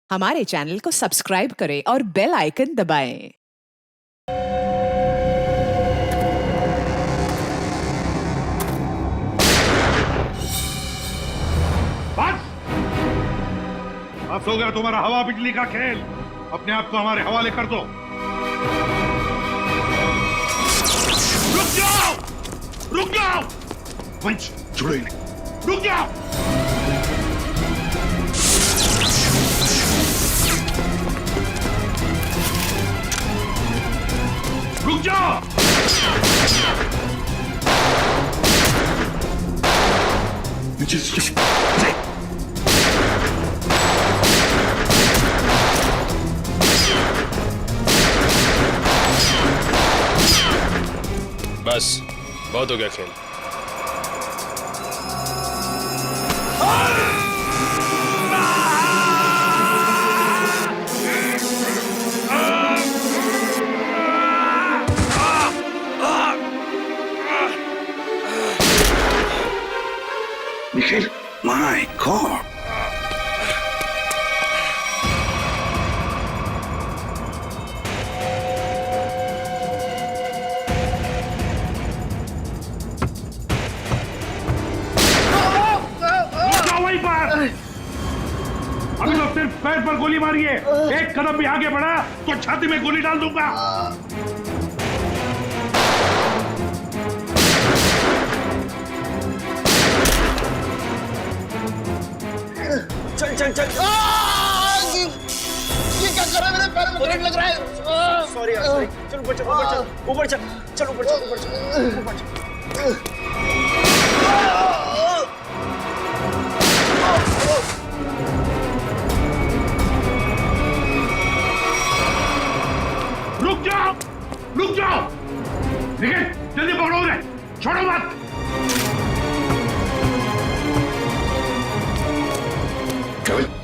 हमारे चैनल को सब्सक्राइब करें और बेल आइकन दबाएं। बस हो गया तुम्हारा हवा बिजली का खेल। अपने आप को हमारे हवाले कर दो। रुक जाओ, रुक जाओ, पंच जुड़ो ही नहीं, रुक जाओ। रुक जाओ। बस बहुत हो गया खेल। निखिल, माय गॉड, वहीं पर अभी तो सिर्फ पैर पर गोली मारी है। एक कदम भी आगे बढ़ा तो छाती में गोली डाल दूंगा। चल चल चल। ये क्या कर रहा है? मेरे पैर में करंट लग रहा है। सॉरी यार, सॉरी। चल ऊपर चल, ऊपर चल, ऊपर चल, चल ऊपर चल, ऊपर चल, ऊपर चल। रुक जाओ, रुक जाओ। निखिल, जल्दी पकड़ो उन्हें, छोड़ो मत।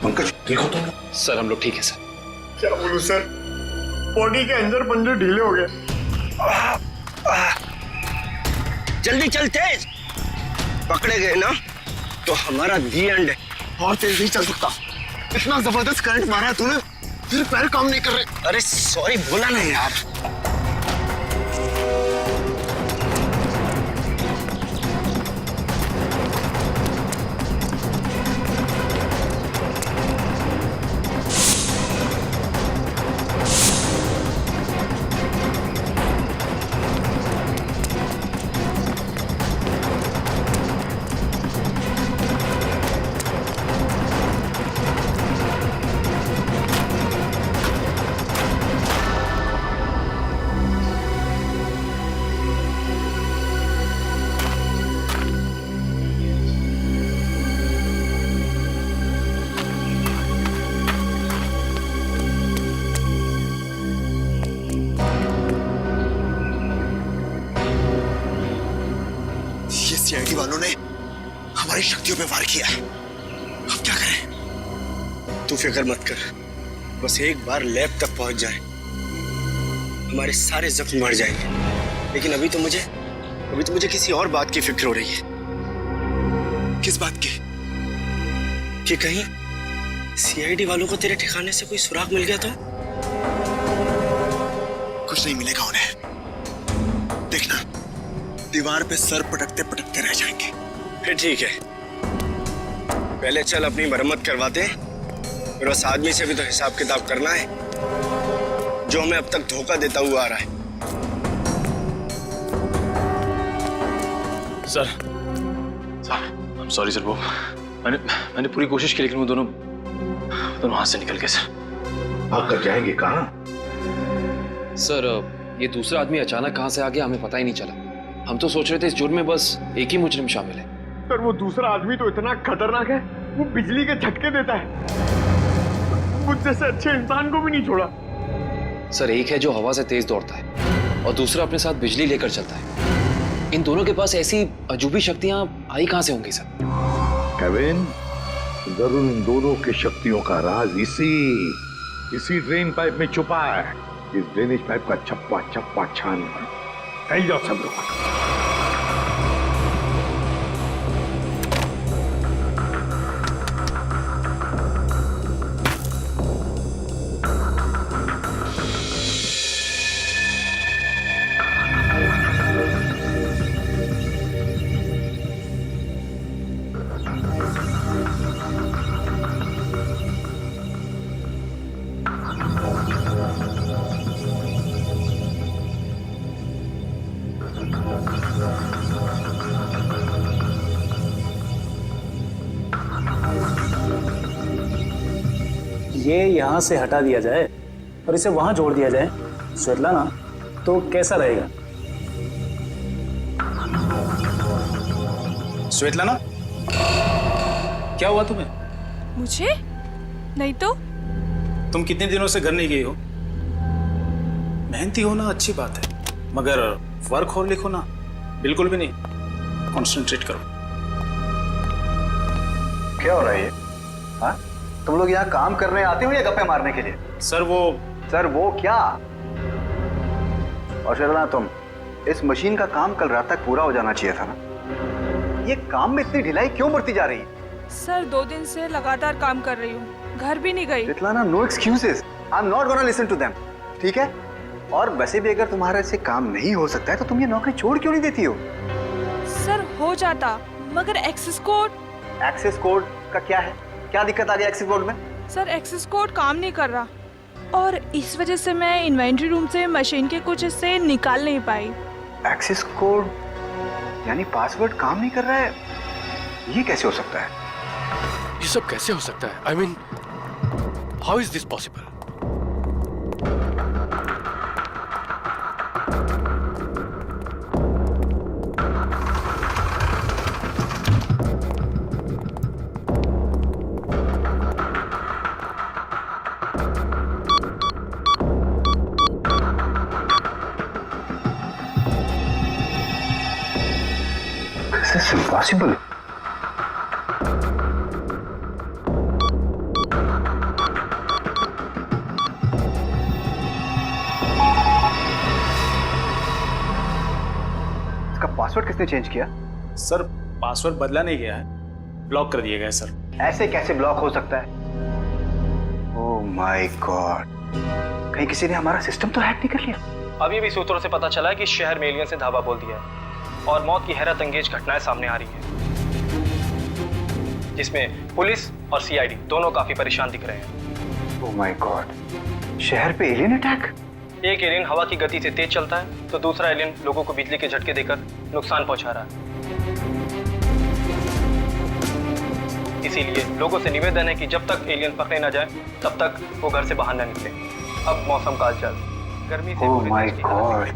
पंकज ठीक हो तुम? सर हम लोग ठीक है सर। क्या बोलूं सर, बॉडी के अंदर पंजे ढीले हो गए। जल्दी चल, तेज। पकड़े गए ना तो हमारा दी एंड है। और तेज नहीं चल सकता। इतना जबरदस्त करंट मारा है तूने, फिर पैर काम नहीं कर रहे। अरे सॉरी बोला ना यार। सीआईडी वालों ने हमारी शक्तियों पे वार किया है। अब क्या करें? तू फिक्र मत कर, बस एक बार लैब तक पहुंच जाए, हमारे सारे जख्म मर जाएंगे। लेकिन अभी तो मुझे किसी और बात की फिक्र हो रही है। किस बात की? कि कहीं सीआईडी वालों को तेरे ठिकाने से कोई सुराग मिल गया तो? कुछ नहीं मिलेगा उन्हें। देखना, दीवार पे सर पटकते पटकते रह जाएंगे। फिर ठीक है, पहले चल अपनी मरम्मत करवाते, फिर उस आदमी से भी तो हिसाब किताब करना है जो हमें अब तक धोखा देता हुआ आ रहा है। सर I'm sorry सर, वो मैंने पूरी कोशिश की लेकिन वो दोनों हाथ से निकल गए सर। भाग कर जाएंगे कहाँ? सर ये दूसरा आदमी अचानक कहां से आ गया हमें पता ही नहीं चला। हम तो सोच रहे थे इस जुर्म में बस एक ही मुजरिम शामिल है। पर वो दूसरा आदमी तो इतना खतरनाक है, वो बिजली के झटके देता है। मुझ जैसे अच्छे इंसान को भी नहीं छोड़ा। सर एक है जो हवा से तेज दौड़ता है और दूसरा अपने साथ बिजली लेकर चलता है। इन दोनों के पास ऐसी अजूबी शक्तियां आई कहां से होंगी सर? केविन, जरूर इन दोनों की शक्तियों का राज इसी ड्रेन पाइप में छुपा है। इस ड्रेनेज पाइप का छप्पा छप्पा छान फैल जाओ सब लोग। ये यहाँ से हटा दिया जाए और इसे वहां जोड़ दिया जाए स्वेतलाना, तो कैसा रहेगा? स्वेतलाना, क्या हुआ तुम्हें? मुझे? नहीं तो। तुम कितने दिनों से घर नहीं गई हो? मेहनती होना अच्छी बात है, मगर वर्क और लिखो ना, बिल्कुल भी नहीं। कॉन्सेंट्रेट करो। क्या हो रहा है ये? हाँ? तुम लोग यहाँ काम करने आते हो या गप्पे मारने के लिए? सर वो क्या? और शर्मा, तुम इस मशीन का काम कल रात तक पूरा हो जाना चाहिए था ना। ये काम में इतनी ढिलाई क्यों बढ़ती जा रही है? सर 2 दिन से लगातार काम कर रही हूँ, घर भी नहीं गई। Svetlana, no excuses. I am not gonna listen to them, ठीक है? और वैसे भी अगर तुम्हारे से काम नहीं हो सकता है तो तुम ये नौकरी छोड़ क्यों नहीं देती हो? सर हो जाता, मगर एक्सेस कोड। एक्सेस कोड का क्या है? क्या दिक्कत आ गई एक्सेस कोड में? सर एक्सेस कोड काम नहीं कर रहा और इस वजह से मैं इन्वेंट्री रूम से मशीन के कुछ हिस्से निकाल नहीं पाई। एक्सेस कोड यानी पासवर्ड काम नहीं कर रहा है? ये कैसे हो सकता है? ये सब कैसे हो सकता है? I mean, how is this possible? This is impossible. इसका पासवर्ड किसने चेंज किया? सर पासवर्ड बदला नहीं गया है, ब्लॉक कर दिया गया है सर। ऐसे कैसे ब्लॉक हो सकता है? ओह माय गॉड, कहीं किसी ने हमारा सिस्टम तो हैक नहीं कर लिया? अभी भी सूत्रों से पता चला है कि शहर में एलियंस ने धावा बोल दिया है और मौत की हैरत अंगेज घटनाएं सामने आ रही हैं, जिसमें पुलिस और सीआईडी दोनों काफी परेशान दिख रहे हैं। ओह माय गॉड, शहर पे एलियन अटैक? एक एलियन हवा की गति से तेज चलता है तो दूसरा एलियन लोगों को बिजली के झटके देकर नुकसान पहुंचा रहा है। इसीलिए लोगों से निवेदन है कि जब तक एलियन पकड़े न जाए तब तक वो घर से बाहर न निकले। अब मौसम का हालचाल गर्मी से ओह माय गॉड,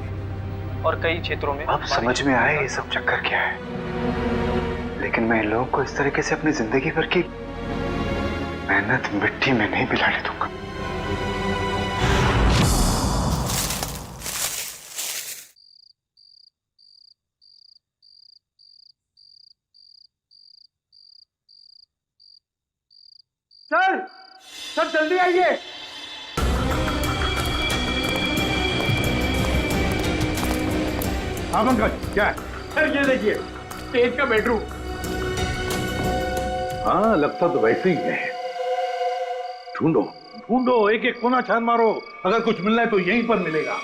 और कई क्षेत्रों में अब समझ में आया ये सब चक्कर क्या है। लेकिन मैं इन लोगों को इस तरीके से अपनी जिंदगी भर की मेहनत मिट्टी में नहीं मिलाने दूंगा। सर जल्दी आइए। हाँ पंकज, क्या है? सर ये देखिए, स्टेज का बेडरूम। हाँ, लगता तो वैसे ही है। ढूंढो ढूंढो, एक एक कोना छान मारो, अगर कुछ मिलना है तो यहीं पर मिलेगा।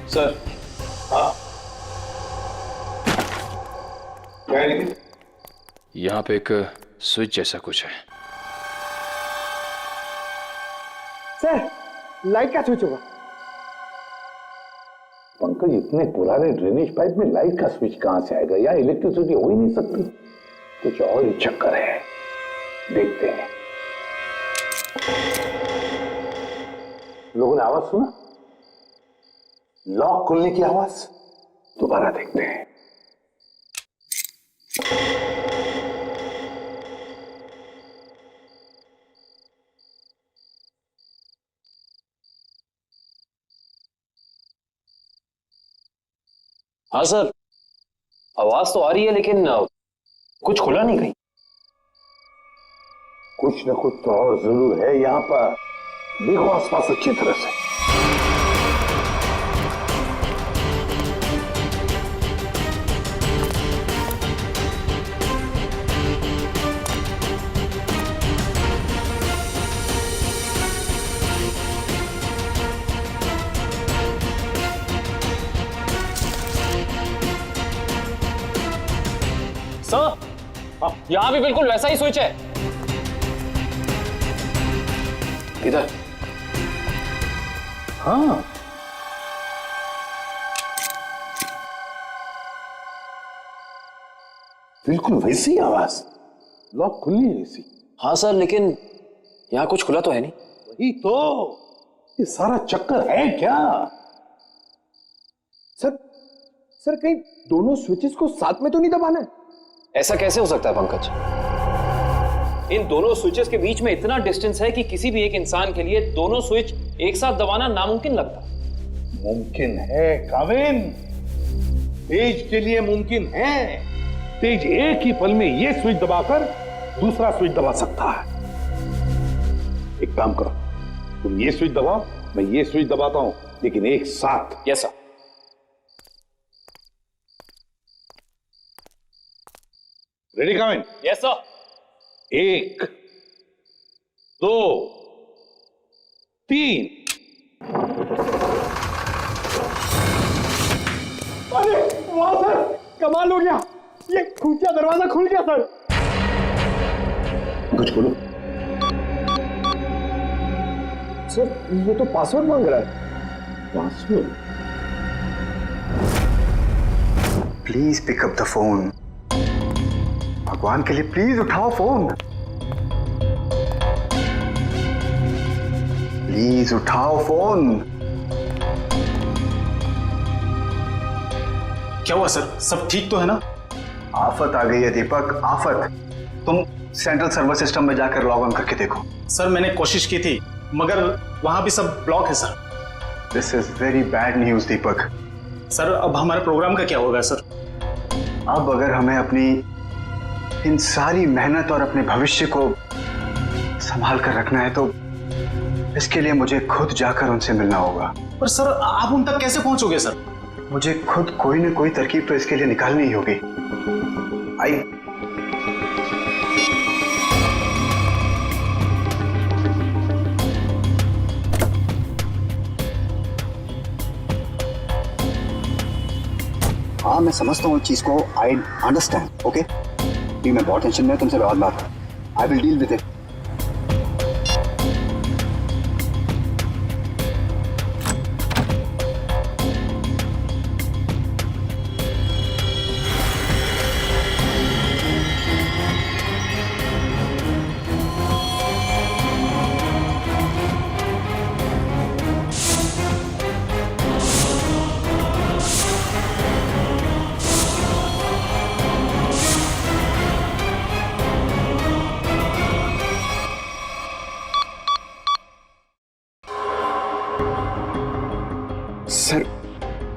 सर यहाँ पे एक स्विच जैसा कुछ है। सर लाइट का स्विच होगा। पंकज, इतने पुराने ड्रेनेज पाइप में लाइट का स्विच कहां से आएगा? या इलेक्ट्रिसिटी हो ही नहीं सकती। कुछ और ही चक्कर है, देखते हैं। लोगों ने आवाज सुना? लॉक खुलने की आवाज। दोबारा देखते हैं। हाँ सर, आवाज तो आ रही है लेकिन कुछ खुला नहीं कहीं। कुछ न कुछ तो और जरूर है यहाँ पर। देखो आसपास अच्छी तरह से। सर, यहाँ भी बिल्कुल वैसा ही स्विच है। इधर? हाँ, बिल्कुल वैसी आवाज, लॉक खुलनी है इसी। हाँ सर, लेकिन यहाँ कुछ खुला तो है नहीं। वही तो, ये सारा चक्कर है क्या? सर कहीं दोनों स्विचेस को साथ में तो नहीं दबाना है? ऐसा कैसे हो सकता है पंकज? इन दोनों स्विचेस के बीच में इतना डिस्टेंस है कि किसी भी एक इंसान के लिए दोनों स्विच एक साथ दबाना नामुमकिन लगता है। मुमकिन है काविन, तेज के लिए मुमकिन है। तेज एक ही पल में ये स्विच दबाकर दूसरा स्विच दबा सकता है। एक काम करो, तुम ये स्विच दबाओ, मैं ये स्विच दबाता हूं, लेकिन एक साथ। Yes sir. Ready Kavin? Yes sir. 1 2 3। अरे वाह सर, कमाल हो गया, ये खुफिया दरवाजा खुल गया सर। कुछ बोलो सर, ये तो पासवर्ड मांग रहा है। Password? Please pick up the phone, भगवान के लिए प्लीज उठाओ फोन, प्लीज उठाओ फोन। क्या हुआ सर, सब ठीक तो है ना? आफत आ गई है दीपक, आफत। तुम सेंट्रल सर्वर सिस्टम में जाकर लॉग ऑन करके देखो। सर मैंने कोशिश की थी, मगर वहां भी सब ब्लॉक है sir. This is very bad news Deepak. Sir अब हमारे प्रोग्राम का क्या होगा सर? अब अगर हमें अपनी इन सारी मेहनत और अपने भविष्य को संभाल कर रखना है तो इसके लिए मुझे खुद जाकर उनसे मिलना होगा। पर सर आप उन तक कैसे पहुंचोगे सर? मुझे खुद कोई न कोई तरकीब तो इसके लिए निकालनी ही होगी। आई हाँ, मैं समझता हूँ इस चीज को, आई अंडरस्टैंड। ओके, मैं बहुत टेंशन में, तुमसे बाद बात, I will deal with it.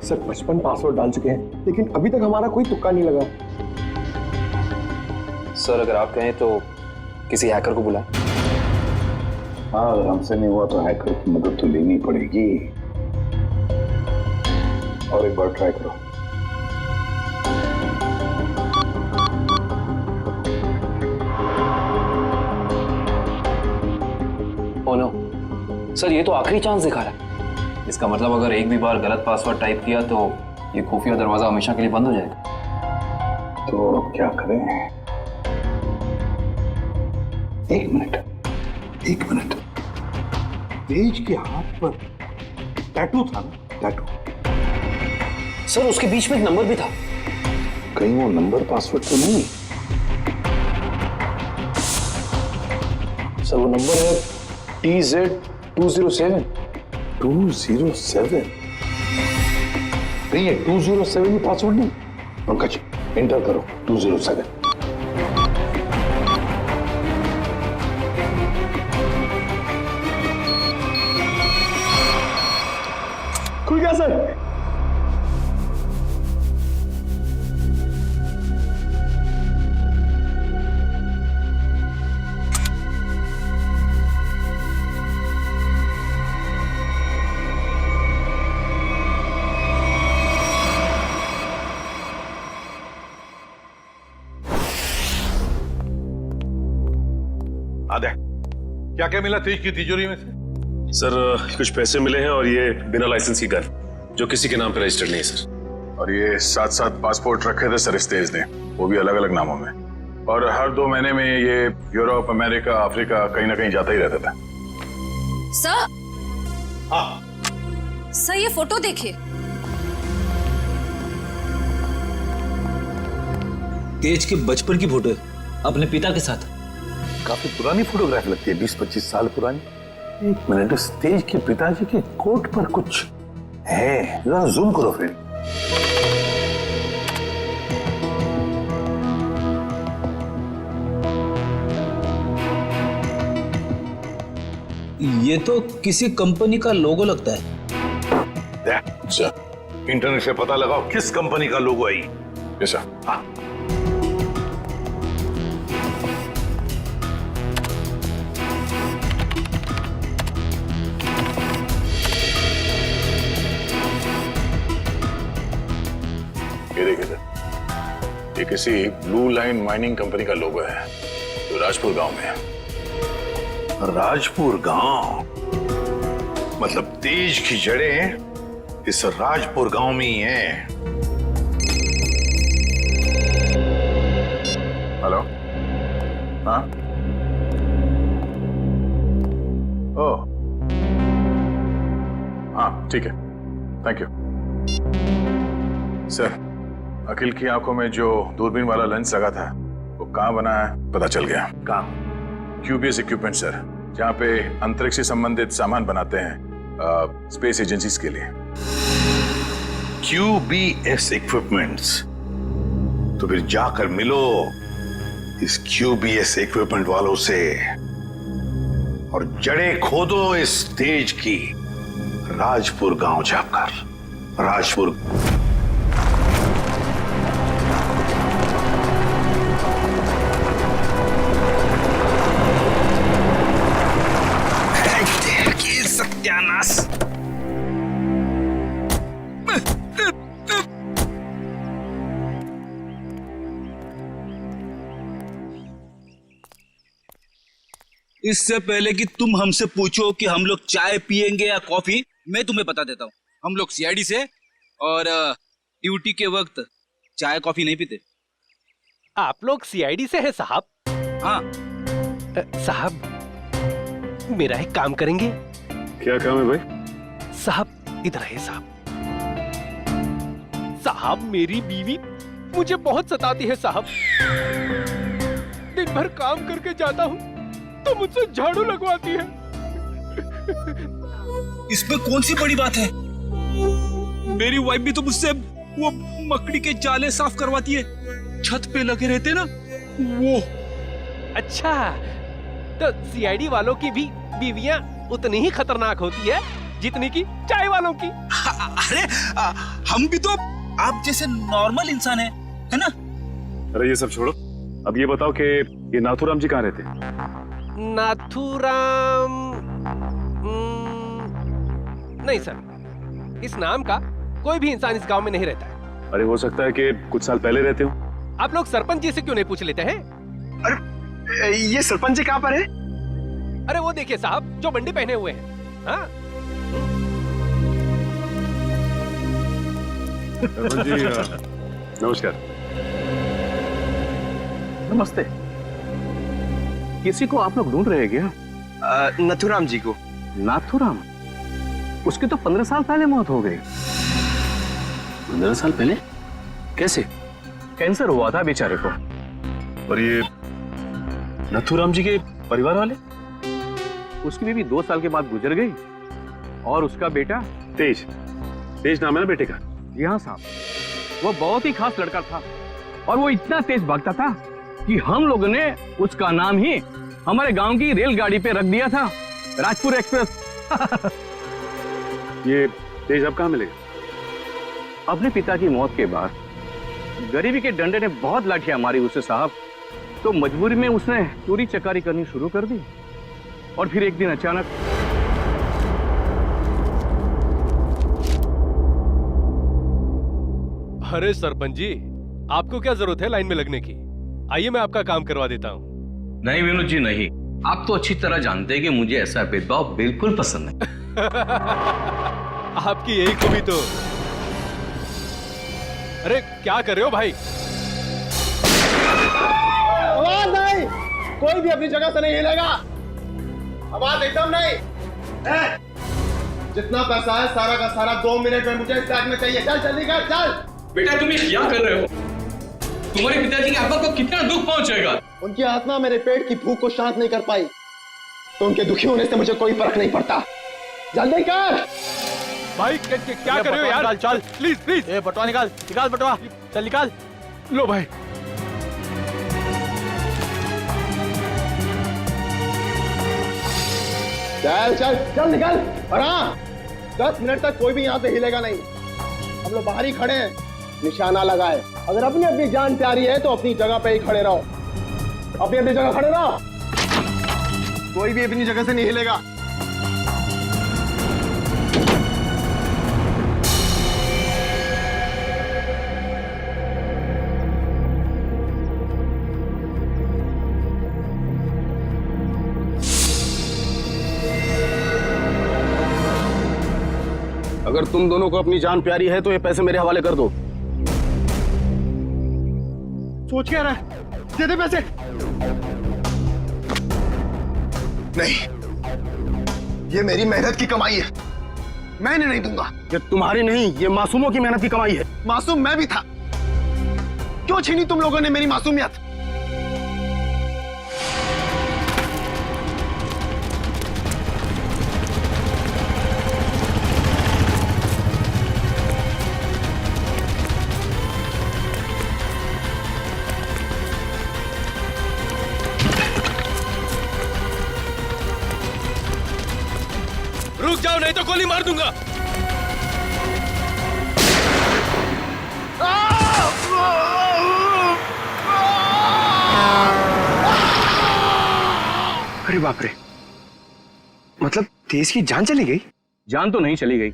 Sir 55 password डाल चुके हैं, लेकिन अभी तक हमारा कोई तुक्का नहीं लगा। सर अगर आप कहें तो किसी हैकर को बुलाएं। हाँ, अगर हमसे नहीं हुआ तो हैकर की मदद तो लेनी पड़ेगी। और एक बार ट्राई करो। ओह नो सर, ये तो आखिरी चांस दिखा रहा है। इसका मतलब अगर एक भी बार गलत पासवर्ड टाइप किया तो ये खुफिया दरवाजा हमेशा के लिए बंद हो जाएगा। तो अब क्या करें? एक मिनट। तेज के हाथ पर टैटू था ना? टैटू। सर उसके बीच में एक नंबर भी था। कहीं वो नंबर पासवर्ड तो नहीं? सर वो नंबर है TZ207। 207? नहीं है, 207 ही पासवर्ड नहीं। पंकज एंटर करो 207। खुल गया सर। आदे, क्या क्या मिला तेज की तिजोरी में से? सर कुछ पैसे मिले हैं और ये बिना लाइसेंस की गन, जो किसी के नाम पे रजिस्टर्ड नहीं है सर। और ये 7-7 पासपोर्ट रखे थे सर इस तेज ने, वो भी अलग अलग नामों में। और हर 2 महीने में ये यूरोप, अमेरिका, अफ्रीका कहीं ना कहीं जाता ही रहता था। सर, हाँ सर ये फोटो देखिए। तेज के बचपन की फोटो है, अपने पिता के साथ। काफी पुरानी फोटोग्राफ लगती है, 20-25 साल पुरानी। एक मिनट, इस तेज के पिताजी के कोट पर कुछ है, जरा जूम करो फ्रेंड। ये तो किसी कंपनी का लोगो लगता है। अच्छा, इंटरनेट से पता लगाओ किस कंपनी का लोगो है ये। ऐसा, हाँ। ये देखिए, ये किसी ब्लू लाइन माइनिंग कंपनी का लोगो है जो राजपुर गांव में है। राजपुर गांव मतलब तेज की जड़ें इस राजपुर गांव में ही हैं। हेलो, हाँ, ओह, हाँ ठीक है, थैंक यू सर। अखिल की आंखों में जो दूरबीन वाला लेंस लगा था वो कहाँ बना है पता चल गया। कहाँ? QBS इक्विपमेंट सर, जहाँ पे अंतरिक्ष से संबंधित सामान बनाते हैं स्पेस एजेंसीज के लिए। QBS equipments? तो फिर जाकर मिलो इस QBS इक्विपमेंट वालों से और जड़ें खोदो इस तेज की राजपुर गांव जाकर। राजपुर सत्यानाश। इससे पहले कि तुम हमसे पूछो कि हम लोग चाय पियेंगे या कॉफी, मैं तुम्हें बता देता हूँ, हम लोग CID से और ड्यूटी के वक्त चाय कॉफी नहीं पीते। आप लोग CID से हैं साहब? हाँ साहब, मेरा एक काम करेंगे? क्या काम है भाई? साहब इधर है साहब। साहब मेरी बीवी मुझे बहुत सताती है साहब। दिन भर काम करके जाता हूँ तो मुझसे झाड़ू लगवाती है। इसमें कौन सी बड़ी बात है? मेरी वाइफ भी तो मुझसे वो मकड़ी के जाले साफ करवाती है, छत पे लगे रहते ना वो। अच्छा, तो CID वालों की भी बीवियां उतनी ही खतरनाक होती है जितनी की चाय वालों की। अरे हम भी तो आप जैसे नॉर्मल इंसान है ना? अरे ये सब छोड़ो, अब ये बताओ कि ये नाथूराम जी कहाँ रहते हैं? नाथूराम नहीं सर, इस नाम का कोई भी इंसान इस गांव में नहीं रहता है। अरे हो सकता है कि कुछ साल पहले रहते हो। आप लोग सरपंच जी से क्यों नहीं पूछ लेते हैं? अरे ये सरपंच जी कहाँ पर है? अरे वो देखिए साहब, जो बंडी पहने हुए हैं। हाँ? सरपंच जी नमस्कार। नमस्ते। किसी को आप लोग ढूंढ रहे हैं क्या? नथुराम जी को। नाथुराम? उसकी तो 15 साल पहले मौत हो गई। 15 साल पहले? कैसे? कैंसर हुआ था बेचारे को। और ये नथुराम जी के परिवार वाले? उसकी बीवी 2 साल के बाद गुजर गई और उसका बेटा तेज। तेज नाम है ना बेटे का? जी हाँ साहब, वो बहुत ही खास लड़का था और वो इतना तेज भागता था कि हम लोगों ने उसका नाम ही हमारे गांव की रेलगाड़ी पे रख दिया था, राजपुर एक्सप्रेस। ये तेज अब कहाँ मिलेगा? अपने पिता की मौत के बाद गरीबी के डंडे ने बहुत लाठियां मारी उसे साहब, तो मजबूरी में उसने चोरी चकारी करनी शुरू कर दी। और फिर एक दिन अचानक अरे सरपंच जी, आपको क्या जरूरत है लाइन में लगने की? आइए मैं आपका काम करवा देता हूँ। नहीं विनोद जी नहीं, आप तो अच्छी तरह जानते हैं कि मुझे ऐसा भेदभाव बिल्कुल पसंद नहीं। आपकी यही खूबी तो अरे क्या कर रहे हो भाई? आवाज नहीं, कोई भी अपनी जगह से नहीं हिलेगा। आवाज एकदम नहीं। जितना पैसा है सारा का सारा 2 मिनट में मुझे इस बैग में चाहिए। चल जल्दी कर, चल। बेटा तुम ये क्या कर रहे हो? तुम्हारे पिताजी की आत्मा को कितना दुख पहुंचेगा? उनकी आत्मा मेरे पेट की भूख को शांत नहीं कर पाई, तो उनके दुखी होने से मुझे कोई फर्क नहीं पड़ता। जल्दी कर भाई। क्या कर रहे हो यार? चल प्लीज प्लीज। ए बटवा निकाल, निकाल बटवा, चल निकाल। लो भाई। चल चल चल निकल। और हाँ, 10 मिनट तक कोई भी यहाँ से हिलेगा नहीं। हम लोग बाहर ही खड़े हैं, निशाना लगाए। अगर अपनी अपनी जान प्यारी है तो अपनी जगह पे ही खड़े रहो। अपनी अपनी जगह खड़े रहो, कोई भी अपनी जगह से नहीं हिलेगा। अगर तुम दोनों को अपनी जान प्यारी है तो ये पैसे मेरे हवाले कर दो। सोच क्या रहा है? दे दे पैसे। नहीं, ये मेरी मेहनत की कमाई है, मैं इन्हें नहीं दूंगा। ये तुम्हारी नहीं, ये मासूमों की मेहनत की कमाई है। मासूम मैं भी था, क्यों छीनी तुम लोगों ने मेरी मासूमियत? रुक जाओ नहीं तो गोली मार दूंगा। अरे बाप रे, मतलब तेज की जान चली गई? जान तो नहीं चली गई,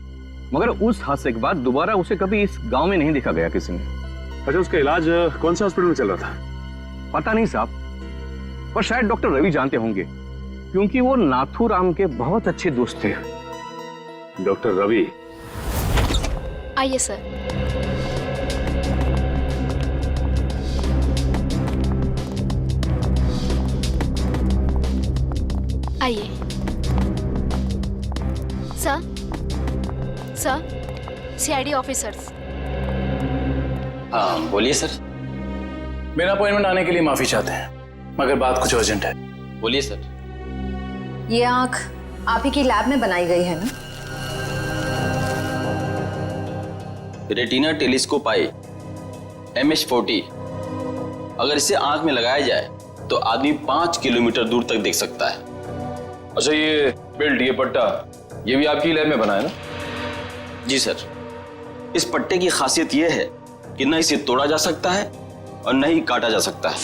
मगर उस हादसे के बाद दोबारा उसे कभी इस गांव में नहीं देखा गया किसी ने। अच्छा, उसका इलाज कौन से हॉस्पिटल में चल रहा था? पता नहीं साहब, पर शायद डॉक्टर रवि जानते होंगे, क्योंकि वो नाथूराम के बहुत अच्छे दोस्त थे। डॉक्टर रवि? आइए सर। आइए सर। CID officers. हाँ बोलिए सर। मेरा अपॉइंटमेंट आने के लिए माफी चाहते हैं, मगर बात कुछ अर्जेंट है। बोलिए सर। ये आंख आप ही की लैब में बनाई गई है ना? रेटिना टेलीस्कोप आई MH40, अगर इसे आंख में लगाया जाए तो आदमी 5 किलोमीटर दूर तक देख सकता है। अच्छा, ये बेल्ट, ये पट्टा, ये भी आपकी लैब में बना है ना? जी सर। इस पट्टे की खासियत यह है कि न इसे तोड़ा जा सकता है और न ही काटा जा सकता है।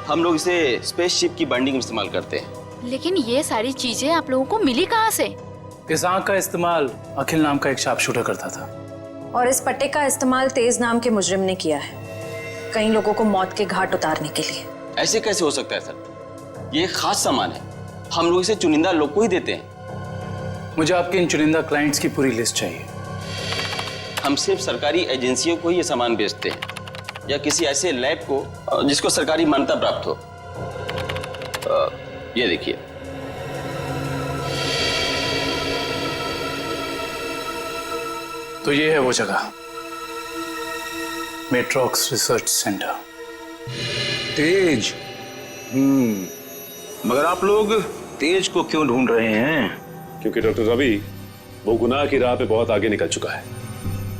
हम लोग इसे स्पेसशिप की बाइंडिंग में इस्तेमाल करते हैं। लेकिन ये सारी चीजें आप लोगों को मिली कहाँ से? इस आंख का इस्तेमाल अखिल नाम का एक शार्प शूटर करता था, और इस पट्टे का इस्तेमाल तेज नाम के मुजरिम ने किया है, कई लोगों को मौत के घाट उतारने के लिए। ऐसे कैसे हो सकता है सर? ये एक खास सामान है, हम लोग इसे चुनिंदा लोग को ही देते हैं। मुझे आपके इन चुनिंदा क्लाइंट्स की पूरी लिस्ट चाहिए। हम सिर्फ सरकारी एजेंसियों को ही ये सामान बेचते हैं, या किसी ऐसे लैब को जिसको सरकारी मान्यता प्राप्त हो। ये देखिए, तो ये है वो जगह, मेट्रॉक्स रिसर्च सेंटर। तेज? मगर आप लोग तेज को क्यों ढूंढ रहे हैं? क्योंकि डॉक्टर रवि वो गुनाह की राह पे बहुत आगे निकल चुका है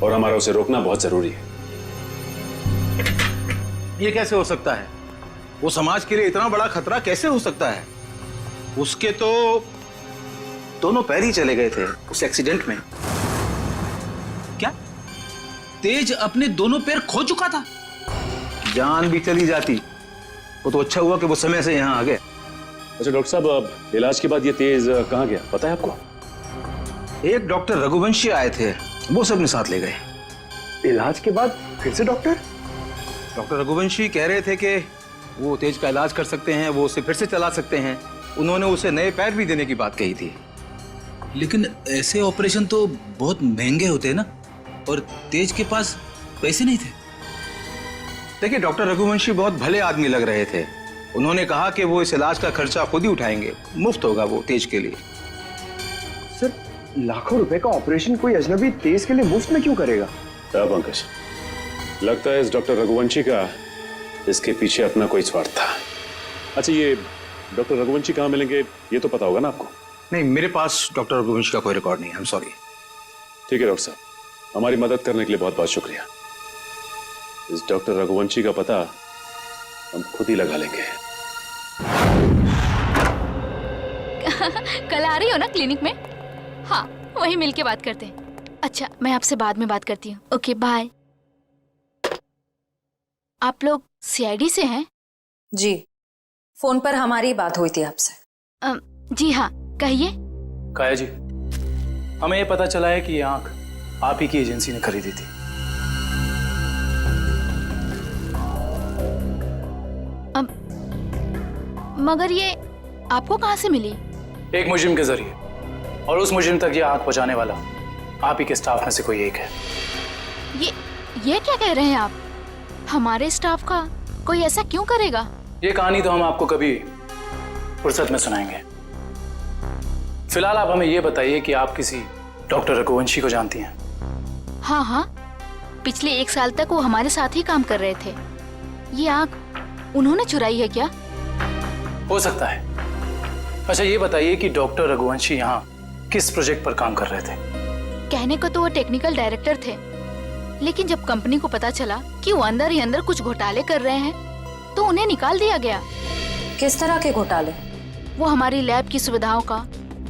और हमारा उसे रोकना बहुत जरूरी है। ये कैसे हो सकता है? वो समाज के लिए इतना बड़ा खतरा कैसे हो सकता है? उसके तो दोनों पैर ही चले गए थे उस एक्सीडेंट में। क्या तेज अपने दोनों पैर खो चुका था? जान भी चली जाती, वो तो अच्छा हुआ कि वो समय से यहाँ आ गए। अच्छा डॉक्टर साहब, अब इलाज के बाद ये तेज कहाँ गया पता है आपको? एक डॉक्टर रघुवंशी आए थे, वो सब अपने साथ ले गए। इलाज के बाद फिर से डॉक्टर रघुवंशी कह रहे थे कि वो तेज का इलाज कर सकते हैं, वो उसे फिर से चला सकते हैं। उन्होंने उसे नए पैर भी देने की बात कही थी। लेकिन ऐसे ऑपरेशन तो बहुत महंगे होते हैं ना, और तेज के पास पैसे नहीं थे। देखिए, डॉक्टर रघुवंशी बहुत भले आदमी लग रहे थे। उन्होंने कहा कि वो इस इलाज का खर्चा खुद ही उठाएंगे, मुफ्त होगा वो तेज के लिए। सर, लाखों रुपए का ऑपरेशन कोई अजनबी तेज के लिए मुफ्त में क्यों करेगा? पंकज, लगता है इस डॉक्टर रघुवंशी का इसके पीछे अपना कोई स्वार्थ था। अच्छा, ये डॉक्टर रघुवंशी कहाँ मिलेंगे ये तो पता होगा ना आपको? नहीं, मेरे पास डॉक्टर रघुवंशी का कोई रिकॉर्ड नहीं है। I am sorry. ठीक है डॉक्टर साहब, हमारी मदद करने के लिए बहुत बहुत शुक्रिया। इस डॉक्टर रघुवंशी का पता हम खुद ही लगा लेंगे। कल आ रही हो ना क्लिनिक में? हाँ, वहीं मिलके बात करते हैं। अच्छा, मैं आपसे बाद में बात करती हूँ। Okay, bye. आप लोग सीआईडी से हैं? जी, फोन पर हमारी बात हुई थी आपसे। जी हाँ, कहिए। काया जी, हमें ये पता चला है कि ये आंख आप ही की एजेंसी ने खरीदी थी। मगर ये आपको कहाँ से मिली? एक मुजरिम के जरिए, और उस मुजरिम तक ये आंख पहुंचाने वाला आप ही के स्टाफ में से कोई एक है। ये क्या कह रहे हैं आप? हमारे स्टाफ का कोई ऐसा क्यों करेगा? ये कहानी तो हम आपको कभी फुर्सत में सुनाएंगे। फिलहाल आप हमें ये बताइए कि आप किसी डॉक्टर रघुवंशी को जानती हैं? हाँ हाँ, पिछले 1 साल तक वो हमारे साथ ही काम कर रहे थे। ये आंख उन्होंने चुराई है क्या? हो सकता है। अच्छा, ये बताइए कि डॉक्टर रघुवंशी यहाँ किस प्रोजेक्ट पर काम कर रहे थे? कहने को तो वो टेक्निकल डायरेक्टर थे, लेकिन जब कंपनी को पता चला कि वो अंदर ही अंदर कुछ घोटाले कर रहे हैं तो उन्हें निकाल दिया गया। किस तरह के घोटाले? वो हमारी लैब की सुविधाओं का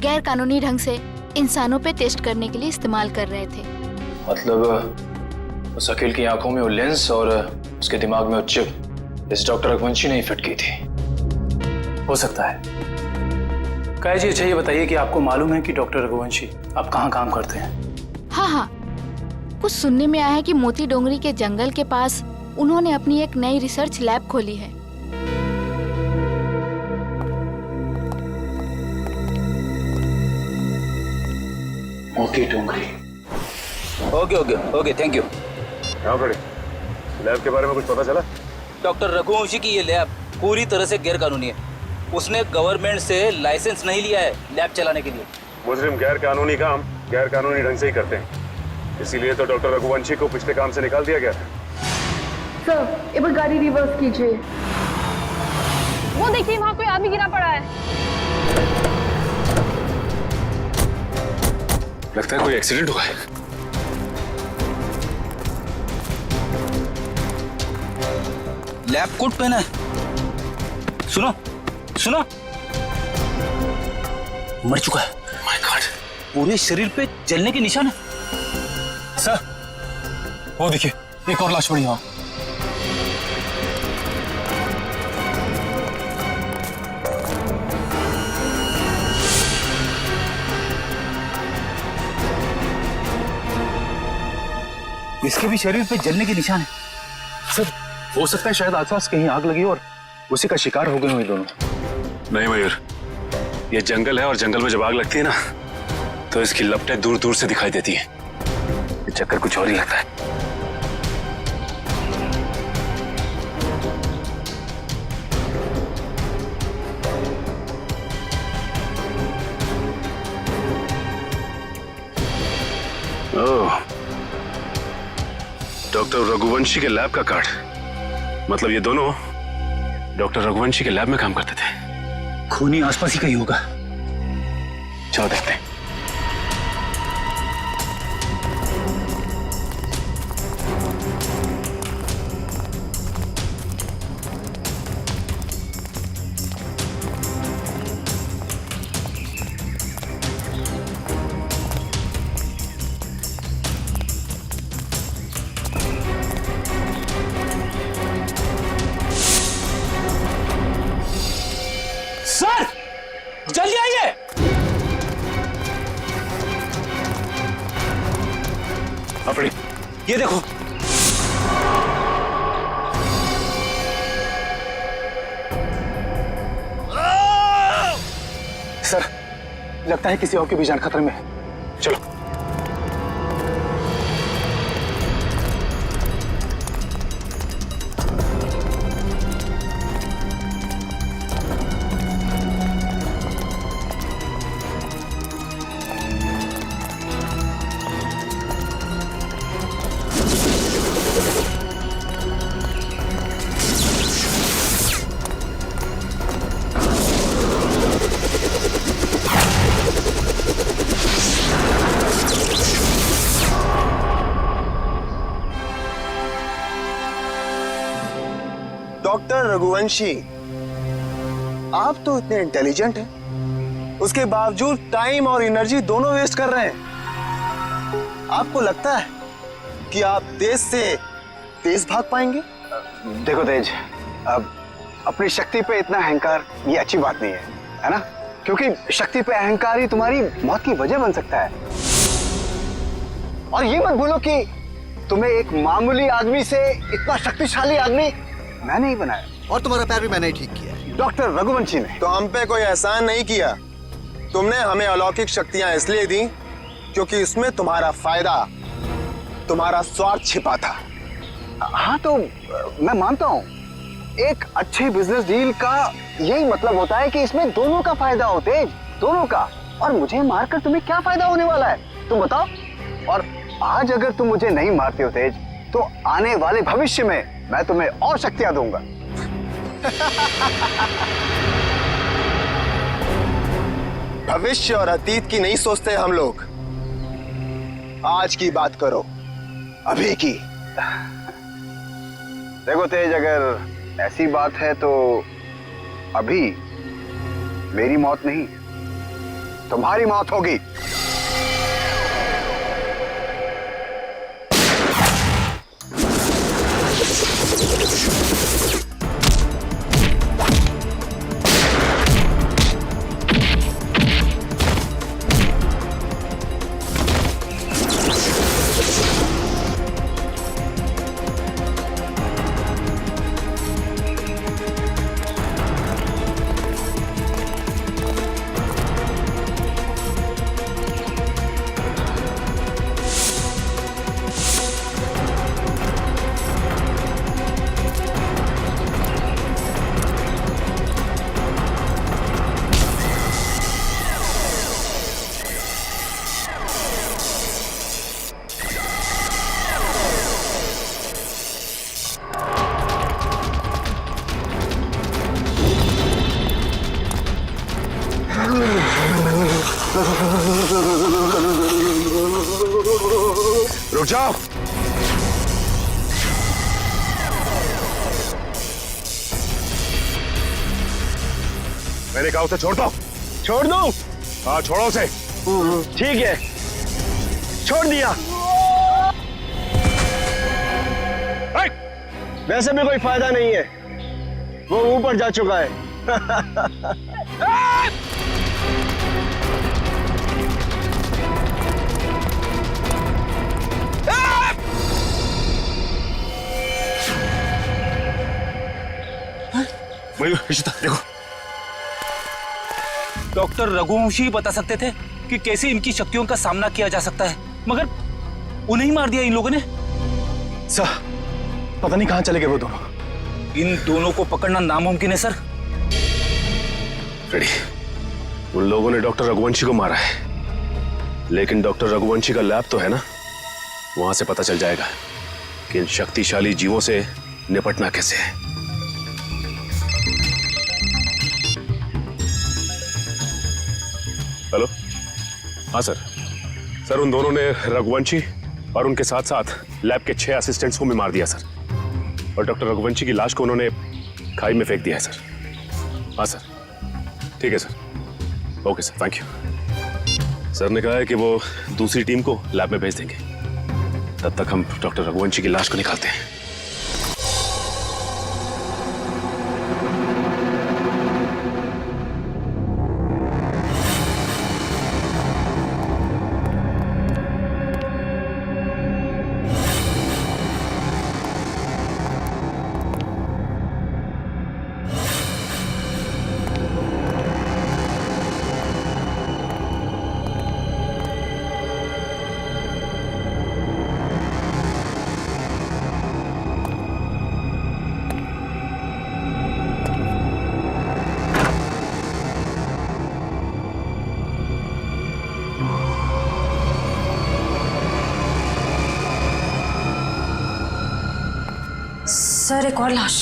गैर कानूनी ढंग से इंसानों पे टेस्ट करने के लिए इस्तेमाल कर रहे थे। मतलब उस अकील की आंखों में वो लेंस और उसके दिमाग में वो चिप इस डॉक्टर रघुवंशी ने ही फिट की थी। हो सकता है। काया जी, अच्छा ये बताइए कि आपको मालूम है कि डॉक्टर रघुवंशी आप कहाँ काम करते हैं? हाँ हाँ, कुछ सुनने में आया है कि मोती डोंगरी के जंगल के पास उन्होंने अपनी एक नई रिसर्च लैब खोली है। Moti Dongri. Okay okay okay, thank you. हाँ बड़े, लैब के बारे में कुछ पता चला? डॉक्टर रघुवंशी की ये लैब पूरी तरह से गैर कानूनी है। उसने गवर्नमेंट से लाइसेंस नहीं लिया है लैब चलाने के लिए। मुजरिम गैर कानूनी काम गैर कानूनी ढंग से ही करते हैं, इसीलिए तो डॉक्टर रघुवंशी को पिछले काम से निकाल दिया गया था। सर, एक बार गाड़ी रिवर्स कीजिए। वो देखिए, वहाँ कोई आदमी गिरा पड़ा है। लगता है कोई एक्सीडेंट हुआ है। लैब कोट पहना है। सुनो सुनो, मर चुका है। माय गॉड, पूरे शरीर पे जलने के निशान है। सर, वो देखिए, एक और लाश पड़ी वहां। इसके भी शरीर पे जलने के निशान है। सर, हो सकता है शायद आसपास कहीं आग लगी और उसी का शिकार हो गए हुए दोनों। नहीं मयूर, ये जंगल है और जंगल में जब आग लगती है ना तो इसकी लपटें दूर दूर से दिखाई देती है। ये चक्कर कुछ और ही लगता है। ओह, डॉक्टर रघुवंशी के लैब का कार्ड। मतलब ये दोनों डॉक्टर रघुवंशी के लैब में काम करते थे। खूनी आसपास ही कहीं होगा। चलो देखते हैं। सर, जल्दी आइए। अपनी ये देखो, सर, लगता है किसी और की भी जान खतरे में है। चलो। डॉक्टर रघुवंशी, आप तो इतने इंटेलिजेंट हैं, उसके बावजूद टाइम और एनर्जी दोनों वेस्ट कर रहे हैं। आपको लगता है कि आप तेज से तेज भाग पाएंगे? देखो तेज, अब अपनी शक्ति पे इतना अहंकार ये अच्छी बात नहीं है ना? क्योंकि शक्ति पे अहंकार ही तुम्हारी मौत की वजह बन सकता है। और ये मत भूलो कि तुम्हें एक मामूली आदमी से इतना शक्तिशाली आदमी मैंने ही बनाया, और तुम्हारा पैर भी मैंने ही ठीक किया, डॉक्टर रघुवंशी ने। तो हम पे कोई एहसान नहीं किया। तुमने हमें अलौकिक शक्तियां इसलिए दी क्योंकि इसमें तुम्हारा फायदा, तुम्हारा स्वार्थ छिपा था। हाँ तो मैं मानता हूँ, एक अच्छे बिजनेस डील का यही मतलब होता है कि इसमें दोनों का फायदा हो तेज, दोनों का। और मुझे मारकर तुम्हें क्या फायदा होने वाला है तुम बताओ? और आज अगर तुम मुझे नहीं मारते हो तेज, तो आने वाले भविष्य में मैं तुम्हें और शक्तियां दूंगा। भविष्य और अतीत की नहीं सोचते हम लोग, आज की बात करो, अभी की। देखो तेज, अगर ऐसी बात है तो अभी मेरी मौत नहीं, तुम्हारी मौत होगी। रुक जाओ। मैंने कहा उसे छोड़ दो। छोड़ दो? हाँ छोड़ो उसे। ठीक है, छोड़ दिया। वैसे भी कोई फायदा नहीं है, वो ऊपर जा चुका है। देखो, डॉक्टर रघुवंशी ही बता सकते थे कि कैसे इनकी शक्तियों का सामना किया जा सकता है, मगर उन्हें ही मार दिया इन लोगों ने। सर, पता नहीं कहां चले गए वो दोनों। इन दोनों को पकड़ना नामुमकिन है सर। रेडी, उन लोगों ने डॉक्टर रघुवंशी को मारा है, लेकिन डॉक्टर रघुवंशी का लैब तो है ना, वहां से पता चल जाएगा कि इन शक्तिशाली जीवों से निपटना कैसे है। हेलो, हाँ सर। सर, उन दोनों ने रघुवंशी और उनके साथ साथ लैब के 6 असिस्टेंट्स को भी मार दिया सर, और डॉक्टर रघुवंशी की लाश को उन्होंने खाई में फेंक दिया है सर। हाँ सर, ठीक है sir. Okay sir, thank you. Sir ने कहा है कि वो दूसरी टीम को लैब में भेज देंगे, तब तक हम डॉक्टर रघुवंशी की लाश को निकालते हैं। सर, एक और लाश।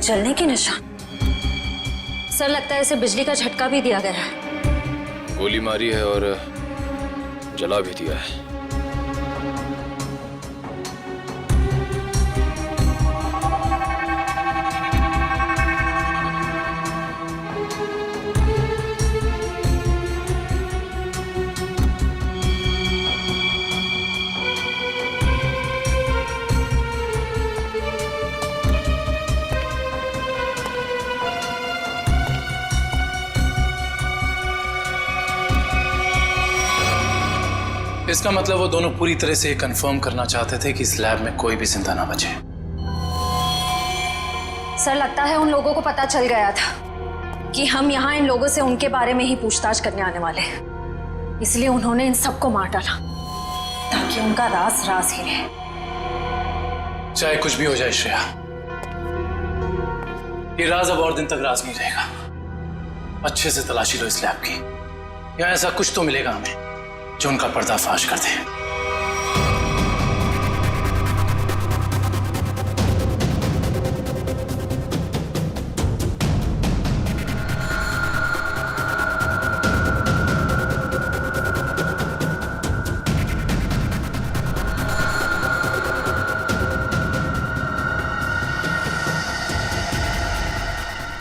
जलने के निशान। सर लगता है इसे बिजली का झटका भी दिया गया है। गोली मारी है और जला भी दिया है। इसका मतलब वो दोनों पूरी तरह से कंफर्म करना चाहते थे कि इस लैब में कोई भी जिंदा ना बचे। सर लगता है उन लोगों को पता चल गया था कि हम यहाँ इन लोगों से उनके बारे में ही पूछताछ करने आने वाले हैं, इसलिए उन्होंने इन सबको मार डाला ताकि उनका राज राज ही रहे। चाहे कुछ भी हो जाए श्रेया, ये राज अब और दिन तक राज नहीं रहेगा। अच्छे से तलाशी लो इस लैब की, यहाँ ऐसा कुछ तो मिलेगा हमें जो उनका पर्दाफाश कर दे।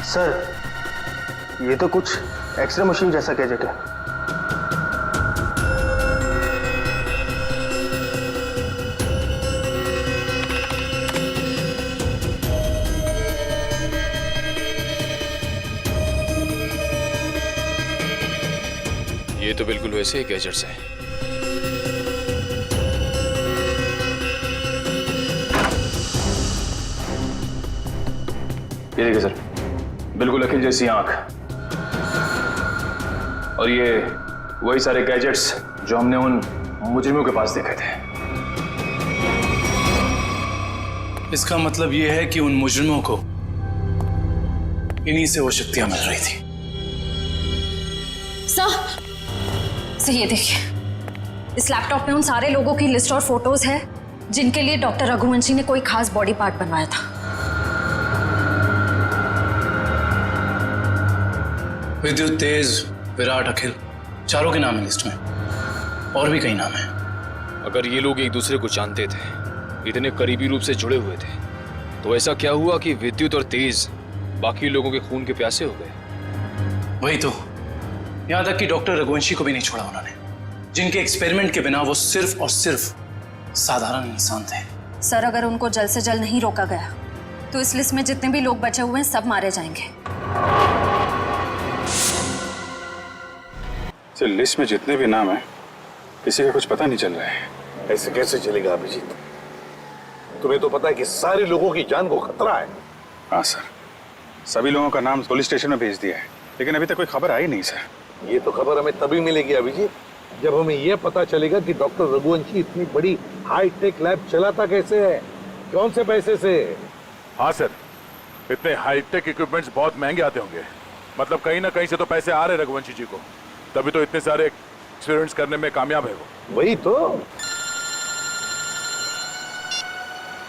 सर, ये तो कुछ एक्सरे मशीन जैसा गैजेट है। ये तो बिल्कुल वैसे ही गैजेट्स हैं। ये देखिए सर, बिल्कुल अखिल जैसी आंख, और ये वही सारे गैजेट्स जो हमने उन मुजरिमों के पास देखे थे। इसका मतलब ये है कि उन मुजरिमों को इन्हीं से वो शक्तियां मिल रही थी। सर ये देखिए, इस लैपटॉप में उन सारे लोगों की लिस्ट और फोटोज है जिनके लिए डॉक्टर रघुवंशी ने कोई खास बॉडी पार्ट बनवाया था। विद्युत, तेज, विराट, अखिल, चारों के नाम है लिस्ट में, और भी कई नाम हैं। अगर ये लोग एक दूसरे को जानते थे, इतने करीबी रूप से जुड़े हुए थे, तो ऐसा क्या हुआ कि विद्युत और तेज बाकी लोगों के खून के प्यासे हो गए? वही तो, यहां तक कि डॉक्टर रघुवंशी को भी नहीं छोड़ा उन्होंने, जिनके एक्सपेरिमेंट के बिना वो सिर्फ और सिर्फ साधारण इंसान थे। सर अगर उनको जल्द से जल्द नहीं रोका गया तो इस लिस्ट में जितने भी लोग बचे हुए हैं सब मारे जाएंगे। सर, लिस्ट में जितने भी नाम हैं, किसी का कुछ पता नहीं चल रहा है। ऐसे कैसे चलेगा अभिजीत? तुम्हें तो पता है कि सारे लोगों की जान को खतरा है। हाँ सर, सभी लोगों का नाम पुलिस स्टेशन में भेज दिया है, लेकिन अभी तक कोई खबर आई नहीं सर। ये तो खबर हमें तभी मिलेगी अभिजीत, जब हमें यह पता चलेगा कि डॉक्टर रघुवंशी इतनी बड़ी हाईटेक लैब चलाता कैसे है, कौन से पैसे से। हाँ सर, इतने हाईटेक इक्विपमेंट्स बहुत महंगे आते होंगे, मतलब कहीं ना कहीं से तो पैसे आ रहे रघुवंशी जी को, तभी तो इतने सारे एक्सपेरिमेंट्स करने में कामयाब है वो। वही तो।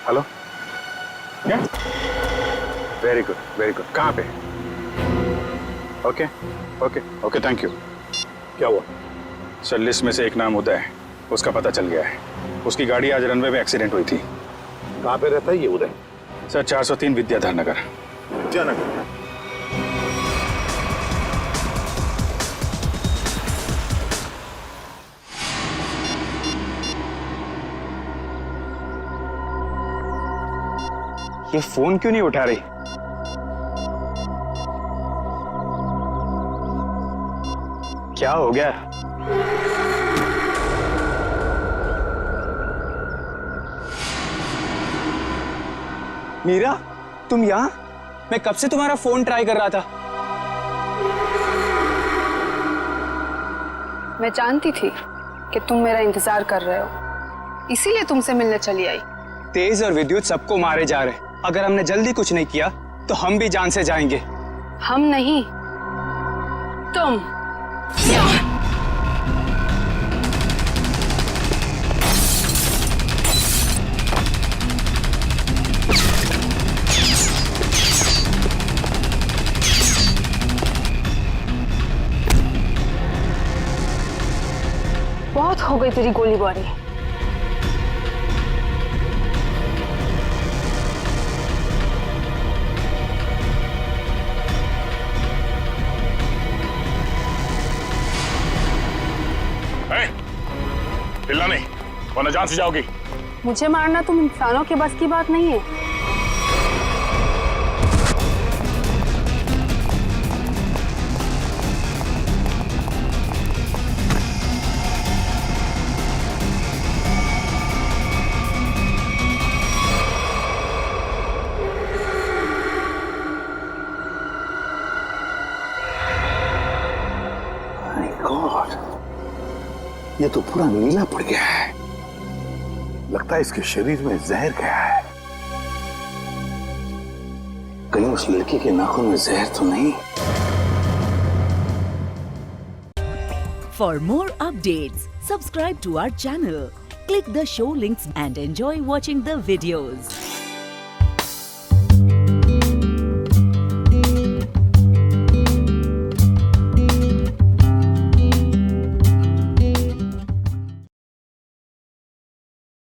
हेलो, क्या? Very good, very good. कहाँ पे? Okay okay okay, thank you. क्या हुआ? सर, लिस्ट में से एक नाम उदय है, उसका पता चल गया है। उसकी गाड़ी आज रनवे में एक्सीडेंट हुई थी। कहाँ पे रहता है ये उदय? सर, 403 विद्याधर नगर। विद्यानगर। ये फोन क्यों नहीं उठा रही? क्या हो गया? मीरा, तुम यहाँ? मैं कब से तुम्हारा फोन ट्राई कर रहा था। मैं जानती थी कि तुम मेरा इंतजार कर रहे हो, इसीलिए तुमसे मिलने चली आई। तेज और विद्युत सबको मारे जा रहे, अगर हमने जल्दी कुछ नहीं किया तो हम भी जान से जाएंगे। हम नहीं, तुम। गई तेरी गोलीबारी। हिलना नहीं, वरना जान से जाओगी। मुझे मारना तुम इंसानों के बस की बात नहीं है। गॉड, ये तो पूरा नीला पड़ गया है। लगता है इसके शरीर में जहर गया है। कहीं उस लड़की के नाखून में जहर तो नहीं? For more updates, subscribe to our channel, click the show links and enjoy watching the videos.